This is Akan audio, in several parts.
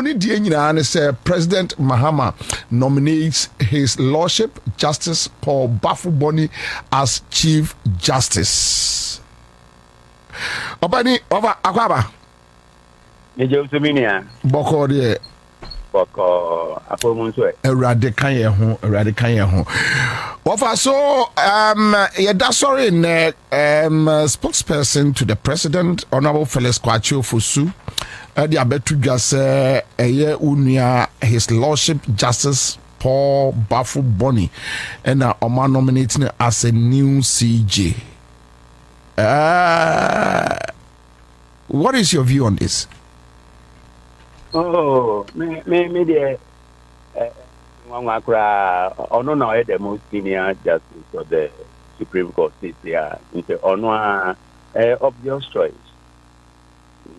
Nemoni Dienyina say President Mahama nominates His Lordship Justice Paul Baffoe as Chief Justice. Obani over Akwaba. Boko de Boko Apomunso. Erade kanye ho. Ofa so yeda sorry spokesperson to the President Honorable Felix Kwachu Fosu the abetu dwa say eye unua His Lordship Justice Paul Baffoe and Oma nominating as a new CJ. What is your view on this? Oh, me the ono na the most senior justice of the Supreme Court this year. Into ono obvious choice.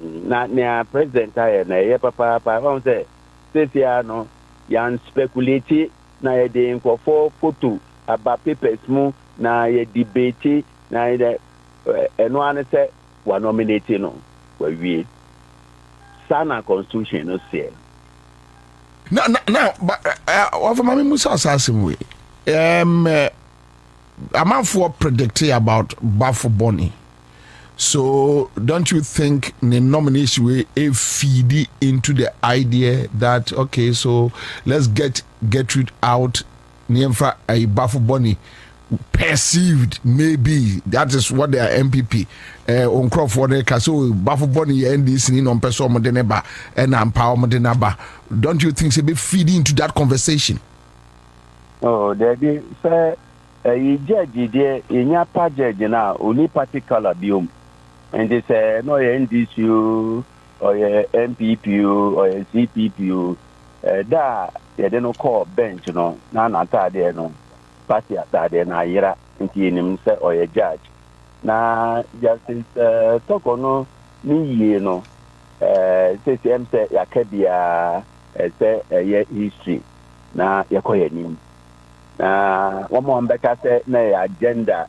Na president aye na ye papa won say this year no yan speculate na ye dey nkofo photo about papers mu na ye debate na ye eno an say wa nominate no wa wie sana constitution no say now but of my musa assassin way a man for predicting about Baffoe. So don't you think the nomination will feed into the idea that okay, so let's get rid out Niemfa a Baffoe perceived maybe that is what their MPP on crop for the so Baffoe and this in on person modeneba and empowerment denaba. Don't you think they be feeding into that conversation? Oh, there be say judge there in your judge now only particular biome. And they say, no, NDCU or MPPU or CPPU, that they don't call bench, no, none there, no, party at that, and I hear him say, or a judge. Now, Justice Tokono, me, no, says him say, Yakabia, say, a history. Now, Yakoyanim. One more better say, no, agenda.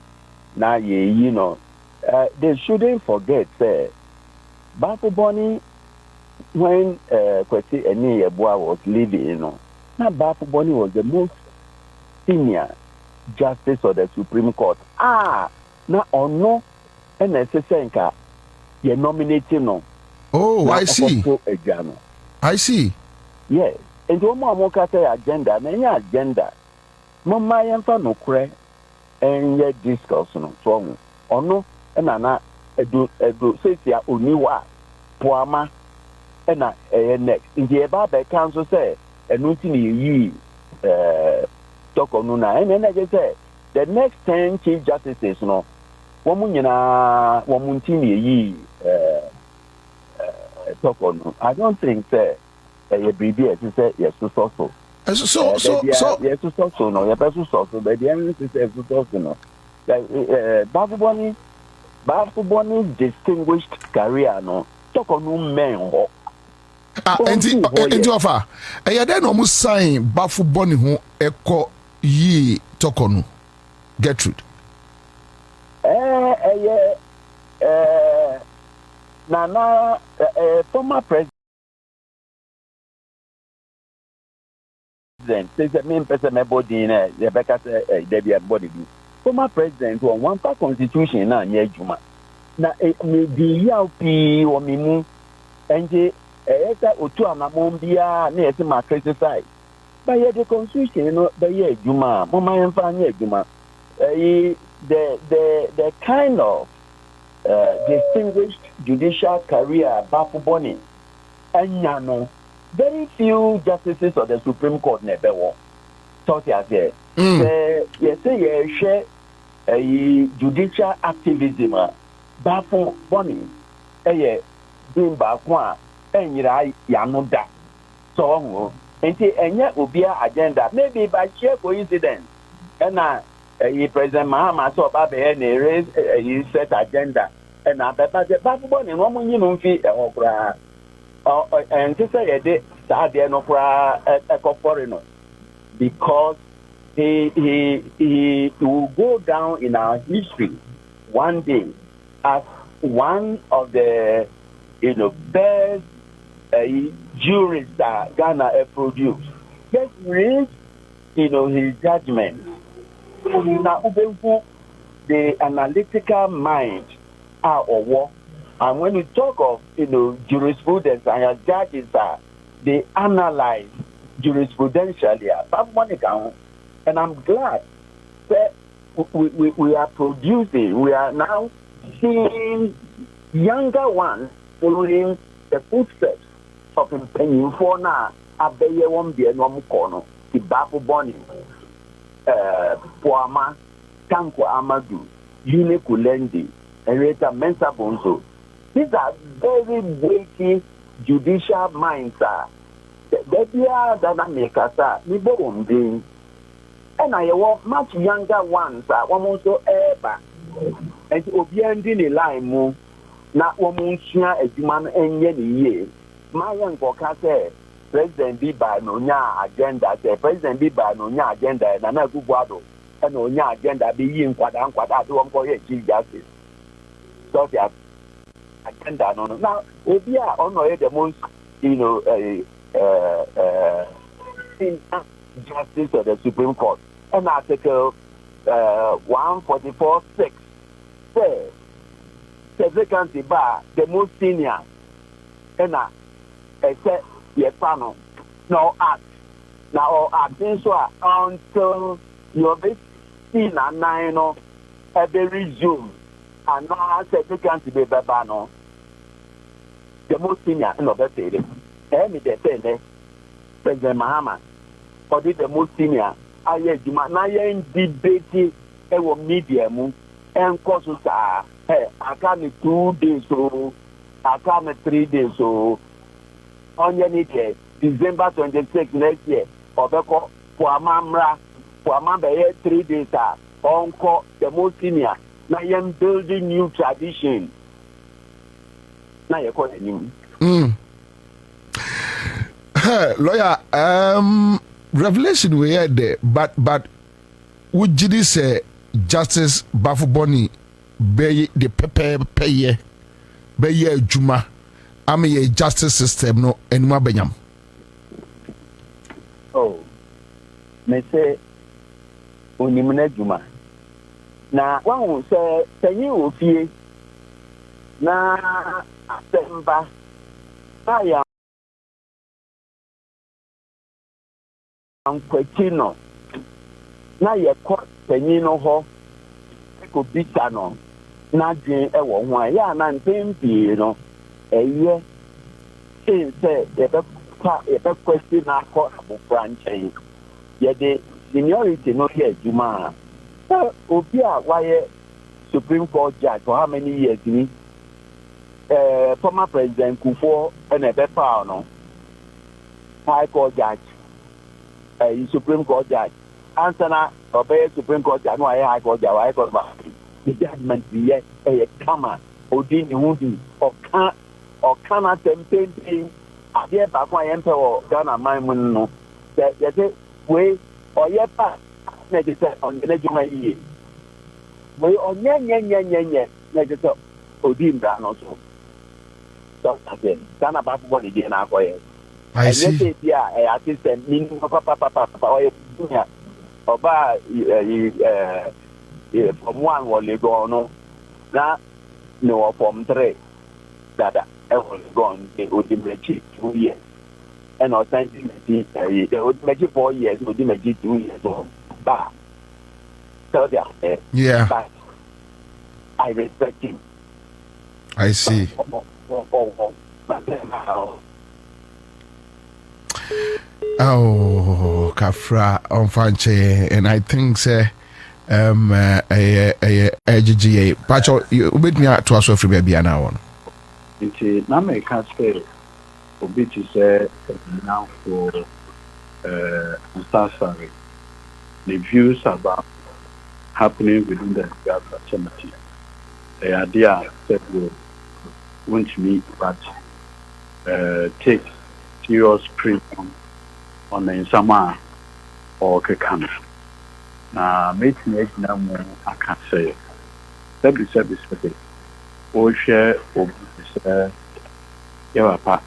Now, you know. They shouldn't forget that Baffoe when Kwesi Eniebua was leaving, you know, now Baffoe was the most senior justice of the Supreme Court. Now no, and necessarily you nominating no. Oh, I see. I see. Yes, and one more say agenda, many agenda. Mama yemfa no kure and yet discuss no so ono. Na edu say oniwa poama na next nje eba be council say enu ti ni yi talk on na na say the next 10 chief justices no womu nyina womu ti ni yi talk on. I don't think say e bribi e say yes so yes so no yes so but the end is so no Baffoe distinguished career no talk on men ho enti ofa e dey no mu sign Baffoe ho eko yi talk on Gertrude nana former president says that me person me body na Rebecca say there be body former president on one part constitution na nya adwuma na me di yaupi o mimu enje esa otu anamon bia na yesi ma criticize but the constitution no be adwuma mo ma yemfa nya adwuma the kind of distinguished judicial career Baffoe anya no very few justices of the Supreme Court never won thought as there yes say share judicial activism Baffoe doing back enyira yanoda so enti enye obia agenda maybe by sheer coincidence na President Mahama so ba be na raise set agenda na beba de Baffoe no mo nyi no mfi okra and to say de sa de no kra ekofore no because he will go down in our history one day as one of the best juries that Ghana produced. Just read, his judgment. Now, the analytical mind or what? And when you talk of, jurisprudence and judges they analyze jurisprudentially. And I'm glad that we are producing, we are now seeing younger ones following the footsteps of Mpanyinfo na abeye won de no mkono the Baffoe Bonny Poama Tanko Amadu Unikulendi Henrietta Mensah Bonso. These are very weighty judicial minds. They are dynamic as ni bombing. And I want much younger ones. One also ever and obiandi ni line mu na womunsia adwuma enye ni ye. My uncle say President Biba no nya agenda. President Biba no nya agenda. Na Akufo Addo and no nya agenda. Be yin kwada do am call Chief Justice. So the agenda no. Now obia ono the most justice of the Supreme Court. And Article 144(6) says the vacancy bar the most senior and except your panel no act now acting so until your seen and 9 every resume and now the vacancy be no the most senior no better me the say President Mahama or the most senior aye juma na ye debate e wo media mu enko so sa aka me 2 days so aka me 3 days so onye ni December 26 next year obeko Poama be 3 days onko the most senior na ye building new tradition na ye ko enim lawyer revelation we had there, but would you say Justice Baffoe Bonny be the pay juma a justice system no anymore benyam? Oh, me say unimune juma na one say penny ofie na asemba aya Kwetino na ye ko penyi no ho ko bita no na dwen e wo ho ya na mpempi no eye se ye be question na ko abofra nchen ye de seniority no ye adwuma obi a waye Supreme Court judge for how many years ni former President Akufo and a bepa no High Court judge Supreme Court judge. Answer na obey Supreme Court judge. No, High Court judge. High Court judge. The judgment be a kama odin hudi or can tempting. Adie back one emperor Ghana my no. They say we or ye pa na je say on the juma ye. We on nye na je say odin da no so. So again, Ghana back one again na ko ye. I see. Yeah, assistant meaning papa oba from 1 will go no na no from 3 that was gone the ultimate 2 years and or something the ultimate 4 years ultimate 2 years but so yeah but I respect him. I see. Oh, Kafra on Fanche, and I think say GGA. Pacho, you with me to us for baby now. It's not my castle. Obiti say now for asare. The views about happening within the Ghana community. The idea that we want me, but take serious premium on the summer or Kekana. Now, make me no more, I can't say. Service with it. All share of this, Yavapa.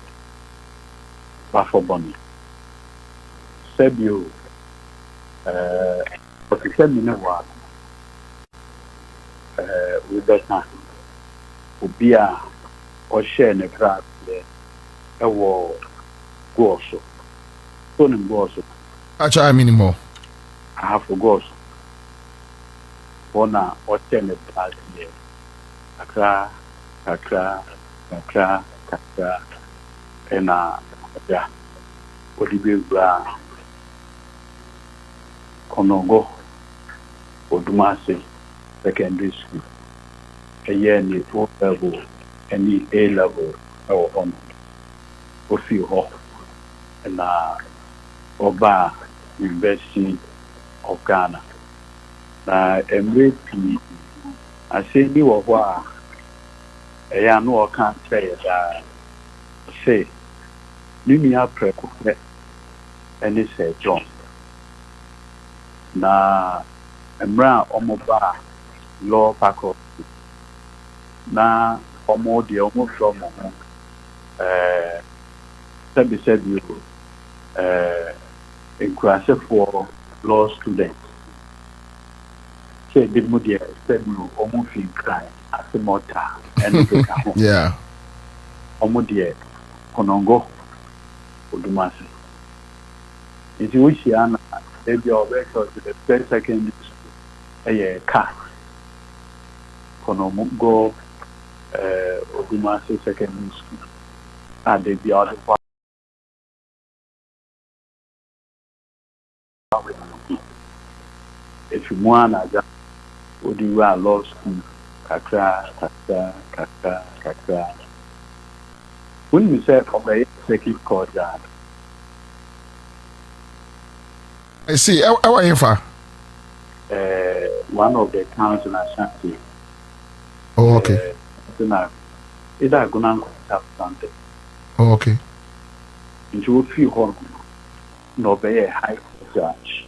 Baffoe Bonnie. Sebio, but the same in what with that time, Ubia or share in a crowd there, a war, Gorso, Tony Gorso. Actually, I mean more. I have for Gorso. Bona otchere part there. Kakra, and yeah, what do Konongo, Odumase, secondary school. A year in the 4 level, and the A level, or on Ofi and Oba University of Ghana. MVP, I say you are what I know I can't say that. Say, Lumia Kweku and it's a John. Na Emra Omoba Law Paco na Omo de Omo from said you in class for law students. Say the Mudia said you almost feel cry as a mortar and yeah. Omodia Konongo Odumase. If you wish Anna, maybe your record to the first second a car. Konongo Odumase second school. And they be other part. If you want to would you are law school, kakra. When we say of a second court yard, I see. How are you for? One of the towns in Asante. Oh, okay. Either going to have something. Oh, okay. You will feel home, no be a high court judge.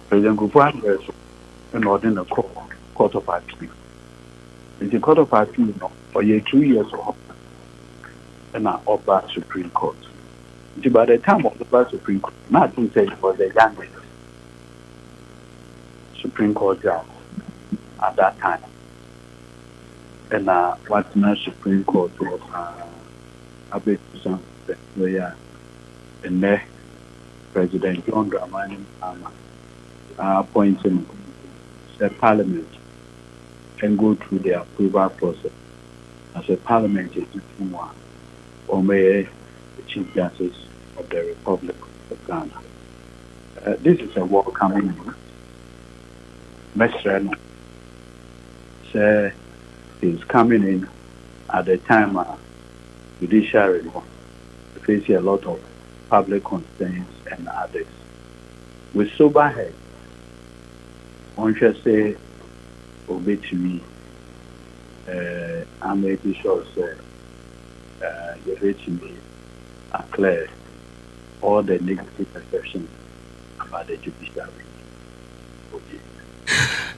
President Gupran and ordering a court of appeal. In the court of appeal, for 2 years old, and now over Supreme Court. By the time of the Supreme Court, nothing said it was the youngest Supreme Court judge at that time. And what's now Supreme Court was Hopeson Adorye, and there President John Dramani appointing the Parliament and go through the approval process as a Parliament is one or may the Chief Justice of the Republic of Ghana. This is a welcoming news. Mr. Say is coming in at the time judiciary facing a lot of public concerns and others. With sober head, one should say, obey to me. I'm making sure, sir, you're reaching me and clear all the negative perceptions about the judiciary.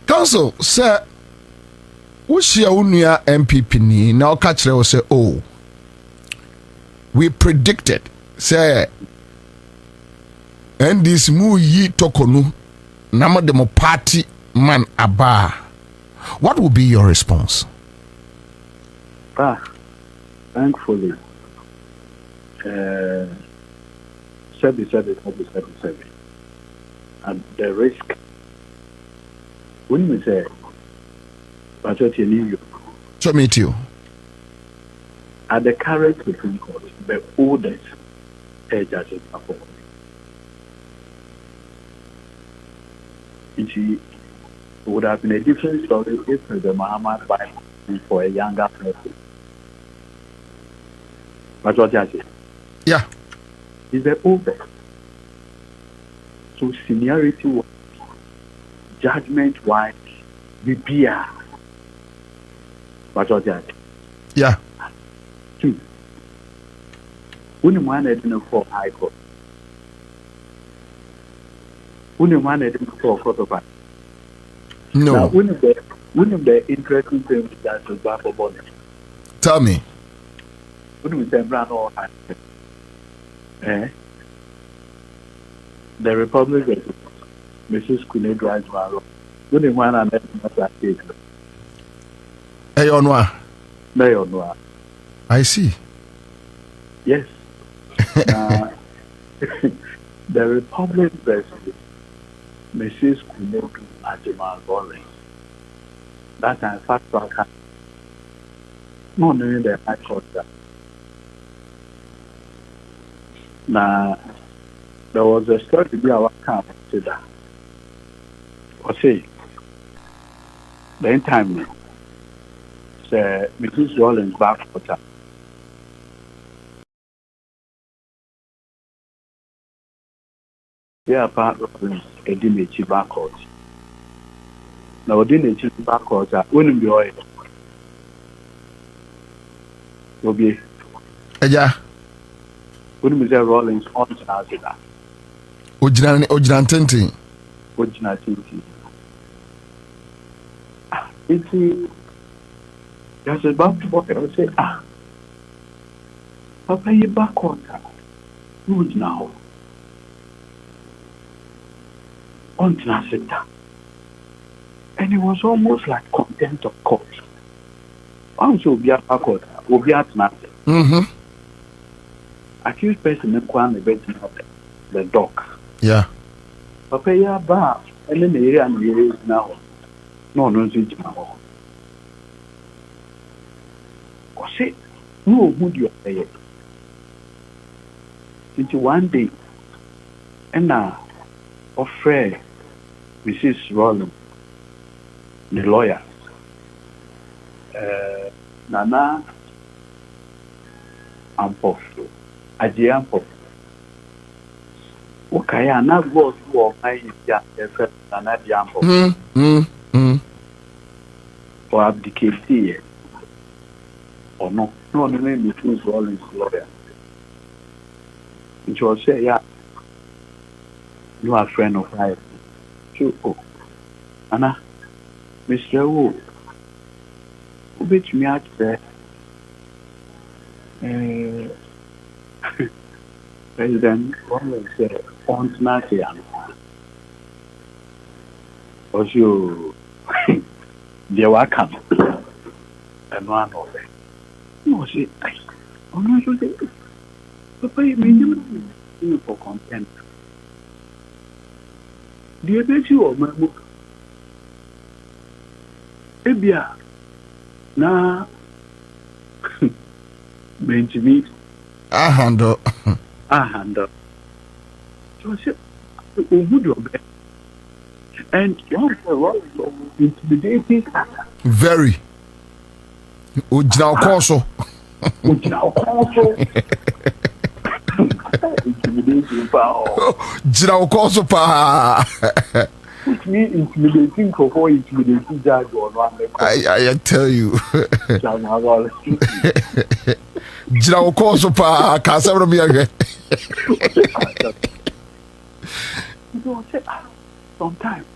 Council, sir, what's your MPP ni now catch will say, oh, we predicted, say, and this mu yi tokonu nama demo party man aba. What will be your response? Thankfully, 77. And the risk, when we say, but what you need, So meet you. At the current Supreme Court, the oldest judges are for it would have been a different story if the Mahamadu Bawumia for a younger person. But what I say? Yeah. Is the oldest. So seniority, judgment wise, the beer. But what I say? Yeah. Two. When one didn't for High Court. When one didn't for Court of Appeal. No. Now, one of the interesting things that was Baffoe. Tell me. When we say brand or The Republic of Mrs. Kennedy Agyapong. When they want to make Hey, Onwa. Mayor, I see. yes. The Republic versus Mrs. Kennedy Agyapong. That time, fact, no, no, the high court. Now, there was a story to be our camp to that. Or say, the time, say, Mrs. Rollins back for that. Yeah, part of a dinner back court. Now, dinner back court, wouldn't be oil. Okay. Yeah. Wouldn't be there Rollins on that. Ojiran Tintin. Original TV. It's there's a back to boy. I say, Papa, you back on that. Good now. On that. And it was almost like contempt of court. Also, be a back on that. Will be at nothing. Accused person in Kwan the dog. Yeah. Papa, ya ba, and then the area and the area now. No, switch now. Or say, no, would you say? Into one day, and now, offer Mrs. Rollins, the lawyer, Nana Ampo, Agyapong. Okay, I now go to my Nana Agyapong. Or abdicate here. Or no, the name is Mrs. Rollins' lawyer. Which was say, yeah, you are a friend of mine. So, Anna, Mr. Wu, who bet me out there? President Rollins said, on Nazian. Was you the welcome? And one of them. No, she, oh no, she said, Papa, you mean you for content. Do you bet you or my book? Ebia, na Benjamin. Handle. So I said, who would you bet? And one was intimidating. Very. Ujina Okoso. Intimidating power. Jina Okoso pa. Which means intimidating for intimidating judge or one. I tell you. Jina Okoso pa kasabro mi again. Sometimes.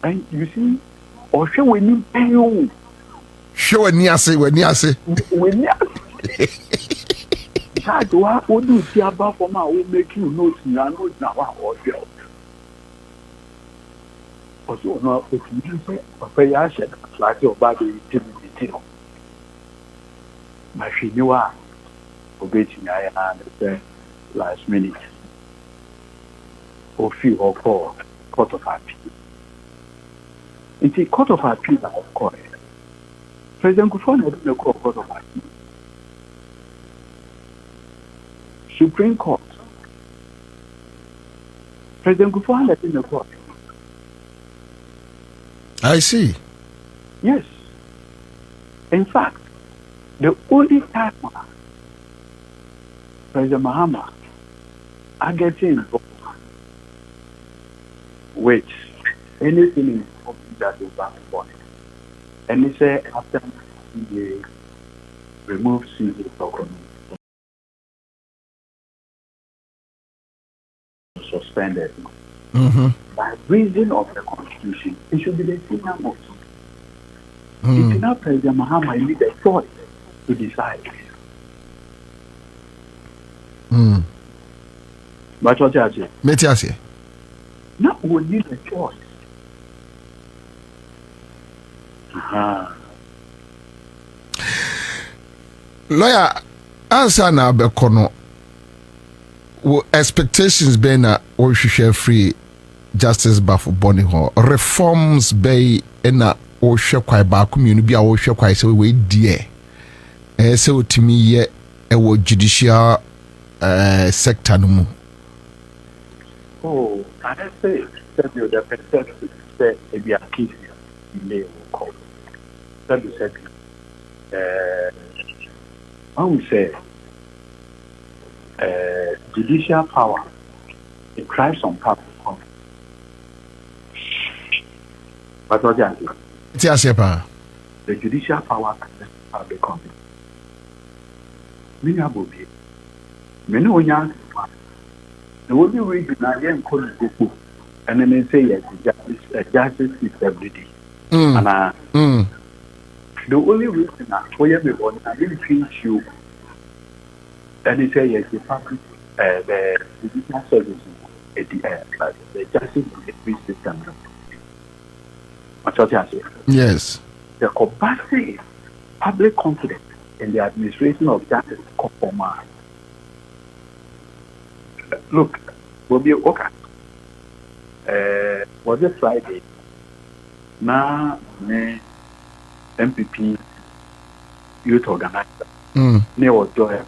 And you see, or show when you pay you. Show when you say. When you Charge what would you see about for my will make you notes now or girl. Also, no, if you say, Papa, I said, like your body, timidity. My she knew I obeying I understand last minute. Or few or four, court of appeal. It's a court of appeal, of course. President Akufo Addo didn't call court of appeal. Supreme Court. President Akufo Addo didn't call. I see. Yes. In fact, the only time President Mahamadu are getting involved with anything that is back on it. And he said after they remove CJ from suspended by reason of the constitution, it should be the senior most. It's not President Mahamadu need a choice to decide. But what you say? Metiasi. Now we need a choice. Lawyer, answer na bekono. Expectations be na o hwehwe free justice Baffoe boni ho. Reforms be na o hwe kwai ba community bia o hwe kwai se we die. Se otimi ye e wo judicial sector no mu. Oh, I say the perspective say e be a case delay will come. That is second. I would say judicial power, it drives on power. But what you say? The judicial power can become. Me abobi. Me no nya. The only reason I am calling go and then say yes, justice is every day. And the only reason I didn't treat you and they say yes, the public the judicial services at the justice is a free system. That's what I say. Yes. The capacity public confidence in the administration of justice conform. Look, we'll be okay. Was it Friday? Now, MPP youth organizer. Ne was doing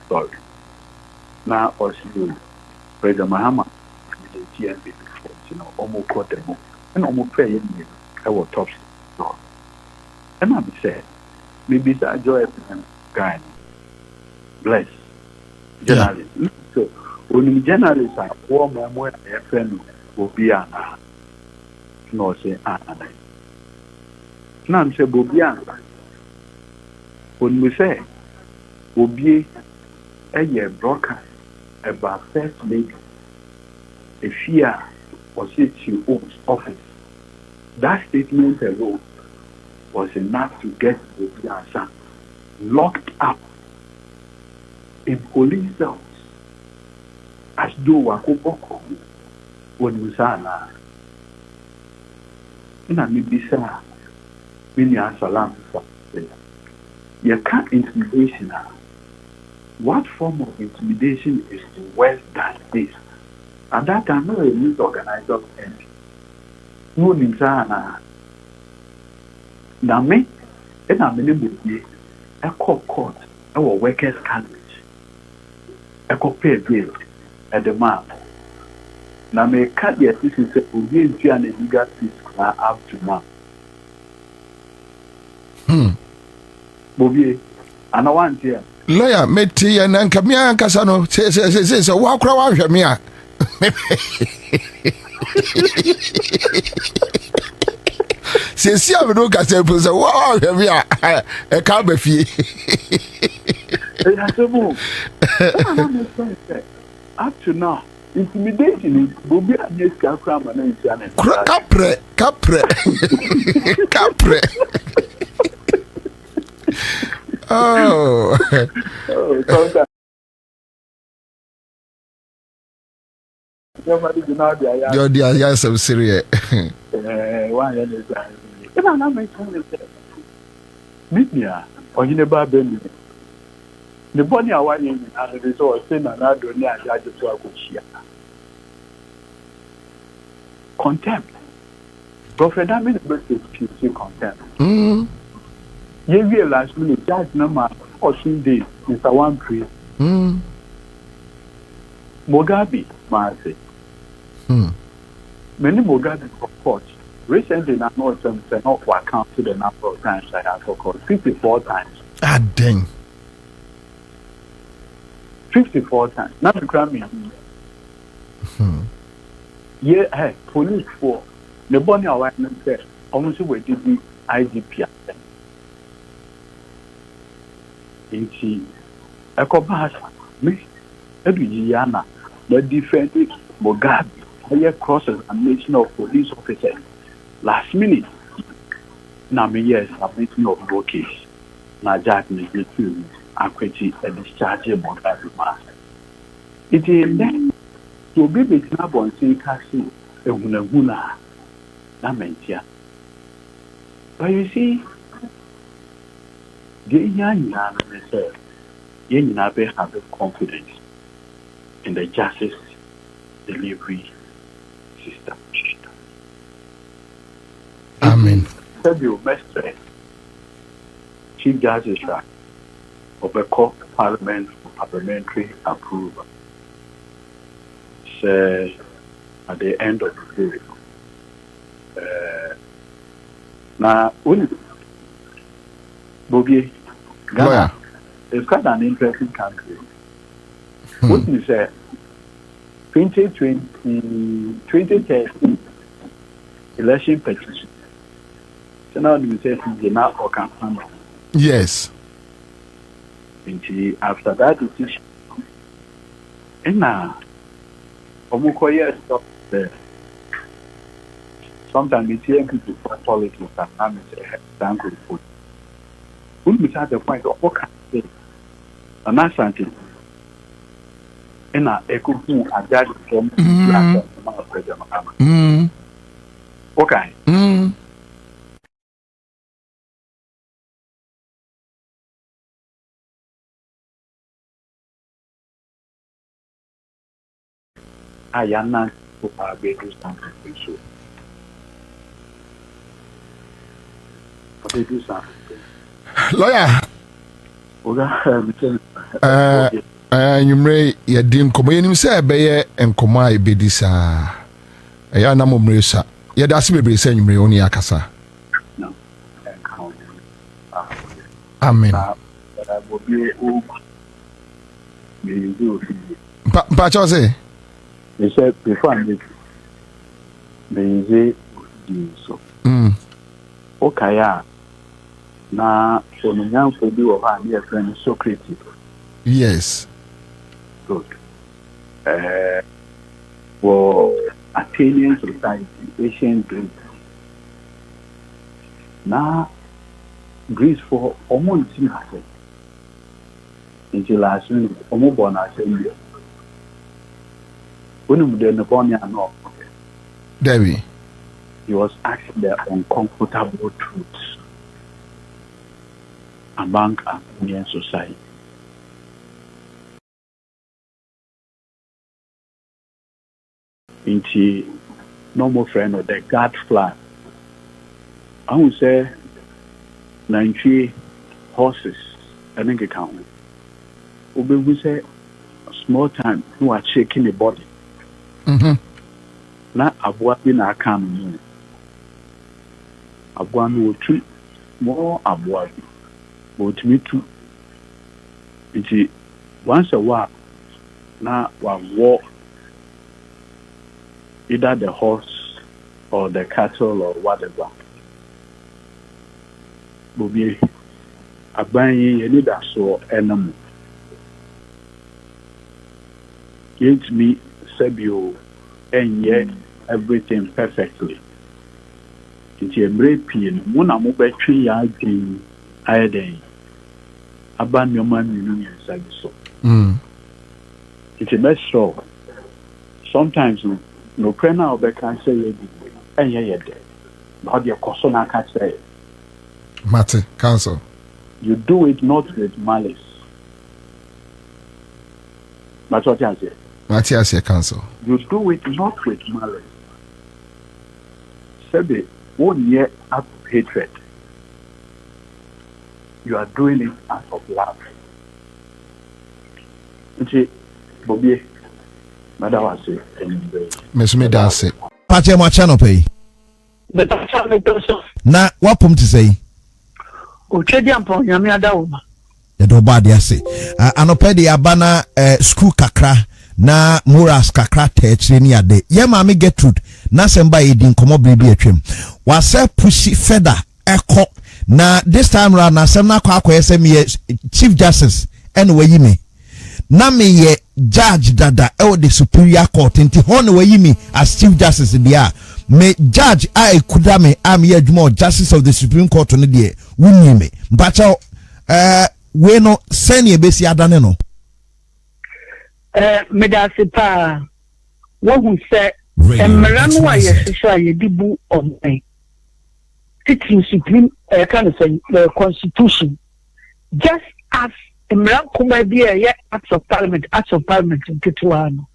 story. Now, also, President Mahamadu Bawumia, almost caught them, and almost pay in our top. And I said, maybe that joy guy, bless journalists. So, when journalists are warm and when a friend will be an no say Anna. None say Bobian. When we say will be a year broadcast about first lady, a fear was it she owns office. That statement alone was enough to get Bobian locked up in police cells as though Wakuboko when we saw in a Mibisa, Minya Salam. You can't intimidation. What form of intimidation is worse than this? And that I know a youth organizer and no Ninsana. Now, me, and I'm in a court, our workers' college, a pay bill at the map. Now, me cut the assistance will be in a legal system up to now. Bobby, and I want here. Lawyer, Meti and Kamia Casano says, walk around here. Since you have no Castle, so wow, a Calbefi. Up to now, intimidation is Bobby and yes, Capra and Capre. Oh, you're the yes, I'm serious. Or you never been the bonny I want in and the resort, saying another near Agyapong. Contempt. Prophet, I mean, the birthday PC contempt. You realize when the judge number 14 days is a one priest. Mugabe, Marcy. Many Mugabe report recently not more than not what count to the number of times I have called 54 times. Ah, dang. 54 times. Not the Grammy. Yeah, hey, police for the bonny awareness said, almost wait to be IGP. Inti Ekobasa me Eduyana the defended Mugabe higher cross-examination of police officers last minute na me yes submitting of no case na Jack me to Akweti a discharge Mugabe master. It is then So be between bonsin kasi ehunahuna na mentia. But you see, the young man said, you never have confidence in the justice delivery system. Amen. Chief Justice of the Court Parliament for Parliamentary Approval. So, at the end of the day, now, Bogi, Ghana is quite an interesting country. What you say, 2013 election petition. So now you say the NAPO campaign. Yes. After that decision, and now, Omukoye stopped there. Sometimes it's here to politics and I'm saying, we at the point of what can say, and Asante and Akufo Addo from President Mahamadu. Okay. I am not to be do something so. Lawyer. Nyumre yedim komo yenim se ebeye enkomo a ebedi saa. Eya na momresa. Ye da se bebre se nyumre oni akasa. No. Amen. Pa chose. They said before I make so. Okay, na onunyan fodi wo ha ne friend Socrates. Yes. Good. For Athenian society, ancient Greece. Now, Greece for almost in Hawaii. Until last week, almost born as a year. When we did the born and all, Debbie. He was asking the uncomfortable truths among Athenian society. Into normal friend of the God flag. I would say 90 horses, I think account. We say small time who are shaking the body. Now Abua bin Akam. Abua no two more Abua. But me too. It's once a while. Now one walk either the horse or the cattle or whatever. Bobi aban ye need so enam. Yet me sebio enye everything perfectly. It's a great pain. Mona mo betwe ya adwin ayeden. Aban nyoma ninu yensa so. It's a mess so. Sometimes no prena obeka say enye yede. But your kosona can say Mate, counsel. You do it not with malice. That's what I say. Matthias, counsel. You do it not with malice. Sebe, 1 year out of hatred. You are doing it out of love. Okay, Bobby, Madam was it. Miss me dance it. Pache mo channel pay. But I can't make those. Na wapum to say. Otchere Gyamfi nyame adawoma. Ya do bad ya say. Anope de abana school kakra na moras kakra techre ni ade. Ye ma me get truth. Na semba edi nkomo bibi atwem. Wase pushi further eko na this time round na sem na kwa me Chief Justice anyway me. Na me ye judge dada the Superior Court nti hon we me as Chief Justice dia. Me judge I kuda me am ye adwuma Justice of the Supreme Court no de wunni me mpacha we no sene besi adane no Me da se pa what we say Emerano ayesisha yedibu on sitting supreme kind of the constitution just as Emeran kuma be a acts of parliament in Ketuano.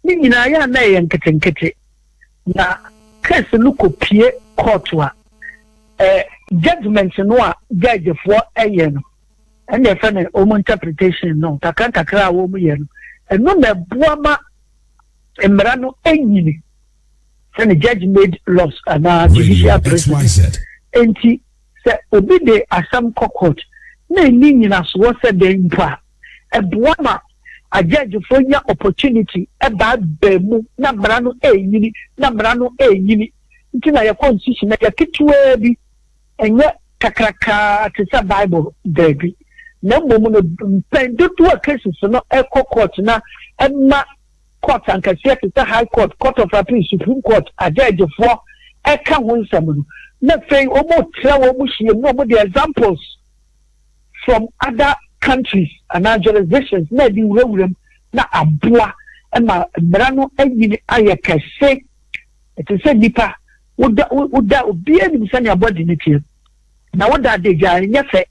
Nina ya na yanketenkete na case look pie courtwa judgment no judge for ayen and the fan interpretation no kakra wo mu yen and no na buama Emerano enyini and the judge made laws and judicial president enti se obi de asam court na nyina so wo se de mpa e buama a judge for your opportunity about bemu na Emerano enyini na Emerano enyini nti na ya constitution na ya kitwe bi enye kakraka tsa bible baby na momu no pendo to cases no eco court na emma court and the high court of appeal, supreme court a judge for e ka ho nsam na fei omo tra wo mu hie no the examples from other countries and jurisdictions na di wuram na aboa ema Emerano anyini ayekase it say nipa woda obi ani sani abodi netie na woda de gya nyefe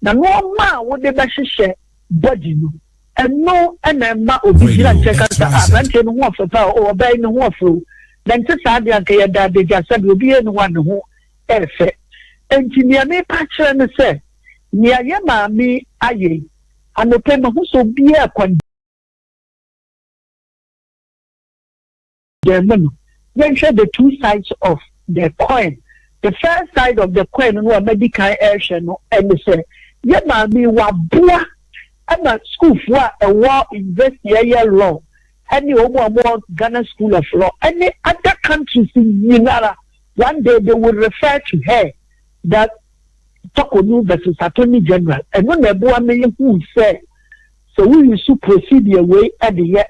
na no ma wode ba hyehyɛ body no eno ena ma obi gira ncheka sa abante no ho afafa o obai no ho afro na nte sa de anka ye da de gya sabe obi enu wa ne ho efe engineer me pa kire ne se nia ye ma mi aye anope ma ho so bi e kwan then share the two sides of the coin. The first side of the coin no medical action no and say ye ma mi wa bua and school for a war invest year law any more Ghana School of Law any other countries in United one day they will refer to her that Tokonu versus Attorney General and when the boy me who say so we used to proceed your way at the year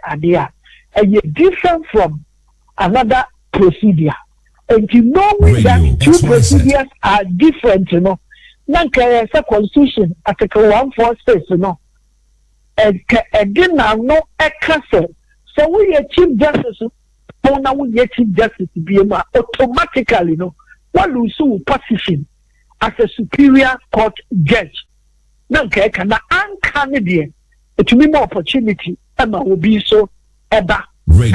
and you're different from another procedure. And you know that two procedures are different, you know. Nanka sa constitution article 146, you know. And then now no castle. So we are chief justice, now we are chief justice be automatically, you know, one lose position as a superior court judge. Nanka can Canadian it will be more opportunity Emma will be so ever. You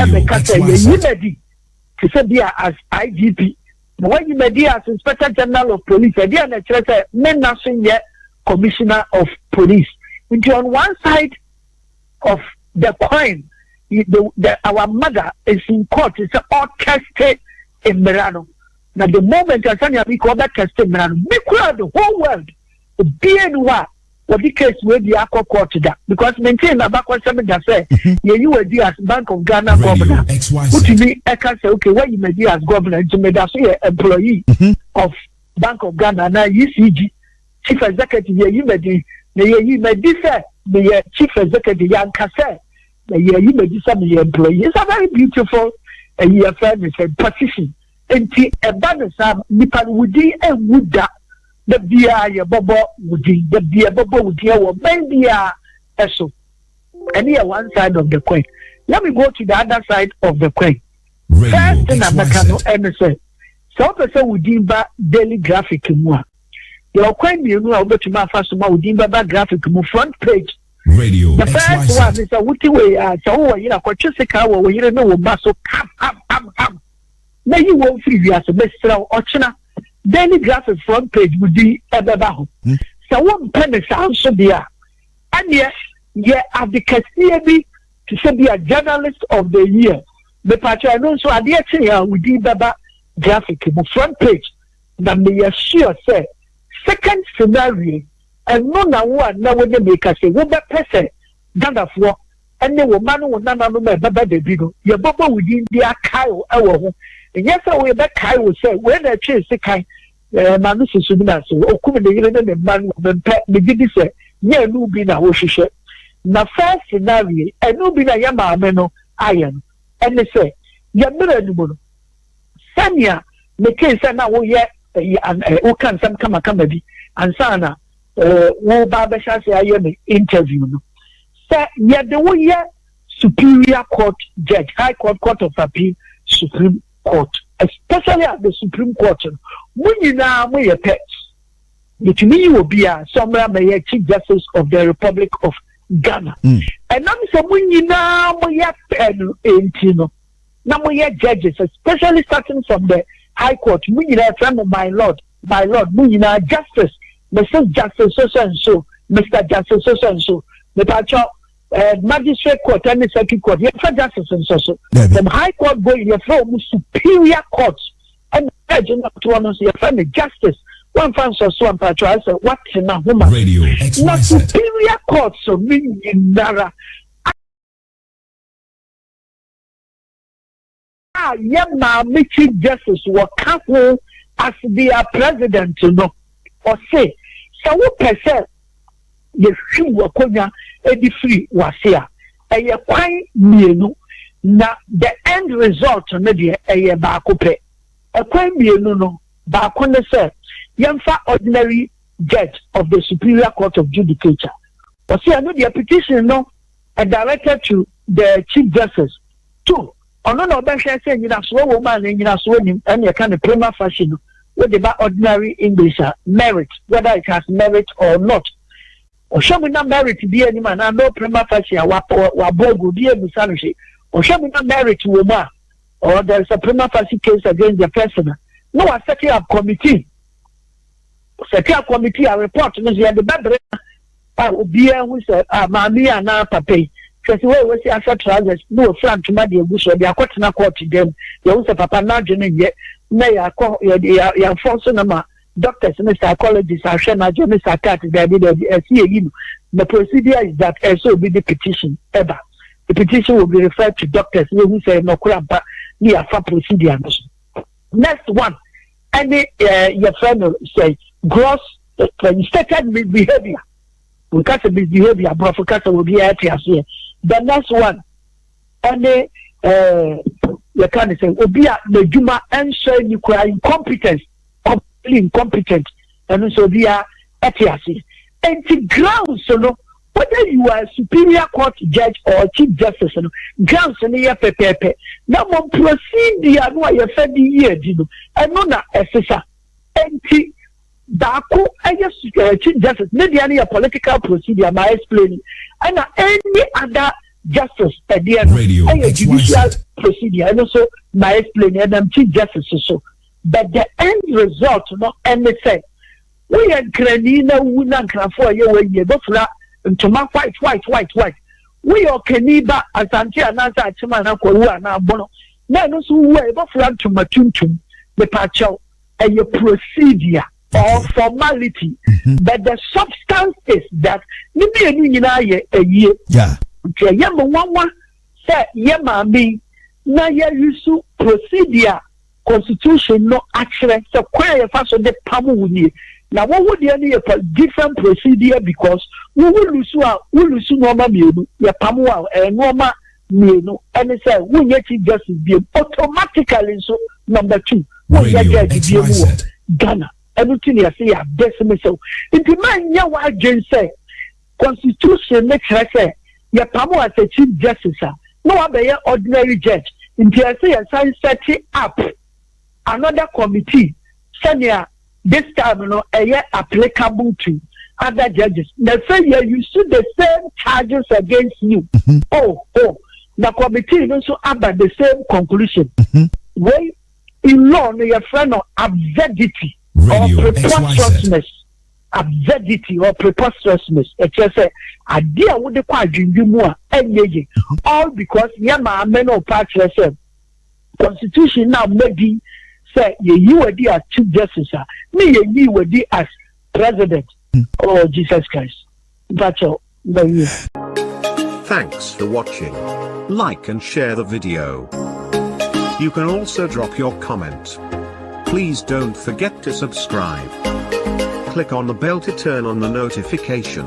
to say there as IGP. When you may be as Inspector General of Police, they are the men national yet Commissioner of Police. Which on one side of the coin, our mother is in court. It's all tested in Merano. Now the moment Asante we call that tested Merano, we crowd the whole world. The BNY. What the case will be a court to that because maintain a backward seven that say, you will be as Bank of Ghana governor. What to me, I can say, okay, what you may be as governor, you may be employee of Bank of Ghana, now UCG, chief executive, you may be, you may be said, the chief executive, young Cassette, you may be some employee. It's a very beautiful year friend position. And a banner, Nipan would and would that. The beer bobo would the beer bobo would hear what maybe so and here one side of the coin. Let me go to the other side of the coin. First thing I'm and say so person would dimba daily graphic more. Your coin you know over to my first would dimba graphic more front page. Radio. The first one is a witty way so you know what you say we you know muscle ham. Now you won't free you as a best otchere. Daily graphic front page would be ever. So one penny sounds so dear. And yes, advocacy to say be a journalist of the year. The patch I know so I dare say would be baba graphic front page. Now may assure say second scenario and no one now when they make us say what that person done for and they will man will not know baba the bigo. Your baba within the Kyle our yes, we back I will say when I chase the kind Manusi Subina, so Okum the man the did say, yeah, no be na Woshisha. Na first scenario, and no be na Yama Meno iron. And they say, Yamura Sanya, the case now, yet, and Okan some come and Sana, Baba Shasi interview. Say, yet the way Superior Court judge, High Court, Court of Appeal, Supreme Court, especially at the Supreme Court. Munyina mo ye pets. Between will be a somewhere may Chief Justice of the Republic of Ghana. And I'm saying munyina mo ye pen entino. Na mo ye judges, especially starting from the High Court. Munyina friend of my lord, munyina justice, Mr. Justice so and so, Mr. Justice so and so, the magistrate court and the circuit court, you have justice and so. The High Court going, you have superior courts, and the judge to one of your friend justice. One fancy so and patrol, so what's in a woman? Radio Not superior courts, so meaning in Nara. Yema Chief Justice were careful as their president to know or say, so what percent the free wakonya edi free was here. A quite mienu na the end result na de a bakope. A quite mienu no bakone say Gyamfi ordinary judge of the Superior Court of Judicature. Or see, I know the petition no directed to the Chief Justice. Two, on no bench saying you have slow woman and you have slow him and you kind of prima facie with the ordinary English merit, whether it has merit or not. Or show me not merit to be any man, I know prima facie wabogu be a misanity. Or show me not merit to woman, or there is a prima facie case against the person. No, I set up committee. Set up committee, a report, and the better. I will be who said, Mammy and Papa. Because we see after transits, no friend to my dear Bush, or they are quite not court to them. They also Papa Najan yet. May I call your Forson doctors and psychologists are sharing my journey. The procedure is that also will be the petition ever. The petition will be referred to doctors who say no crap near for procedure. Next one, any your friend say gross stated misbehavior. We can't say misbehavior, but for will be at here. The next one, any you can't say Obia the Juma and say you cry incompetence, completely incompetent, and so we are at here. And the grounds, so no, whether you are a Superior Court judge or Chief Justice, no, grounds in the FPP. Now, one proceed the annual year, and no, not assessor. And darko, I just Chief Justice, maybe any political procedure, my explaining, and any other justice at the end, a judicial procedure, and also my explaining, and I'm Chief Justice, so. But the end result, no, and they say, we are Granina, Wunan, for you, go flat into my white. We are Keniba, Asante Anasa, Chimana, Koruana, Bono. Now, those who were go flat to Matuntum, the Pacho, and your procedure or formality. But the substance is that, maybe a year. Yeah. Yama say, Yama me, na ya yusu procedure. Constitution no actually so quite fast on the pamu. Now what would any different procedure because we will lose normal menu, ya pamu and normal menu, and it said we get justice be automatically so number 2. We get Ghana. Everything you say decimal so. If the man ya what Jane say Constitution makes her say ya pamu as a Chief Justice. No other ordinary judge. In the say a set up another committee, senior this time, you know, applicable to other judges. They say you see the same charges against you. Oh, the committee also have the same conclusion. When in law, your friend of absurdity or preposterousness. Absurdity or preposterousness. It's just a idea with the quadrin more engaging. All because Yama men or part Constitution now maybe say you were as Chief Justice, me you were as President. Oh Jesus Christ. That's all. Thanks for watching. Like and share the video. You can also drop your comment. Please don't forget to subscribe. Click on the bell to turn on the notification.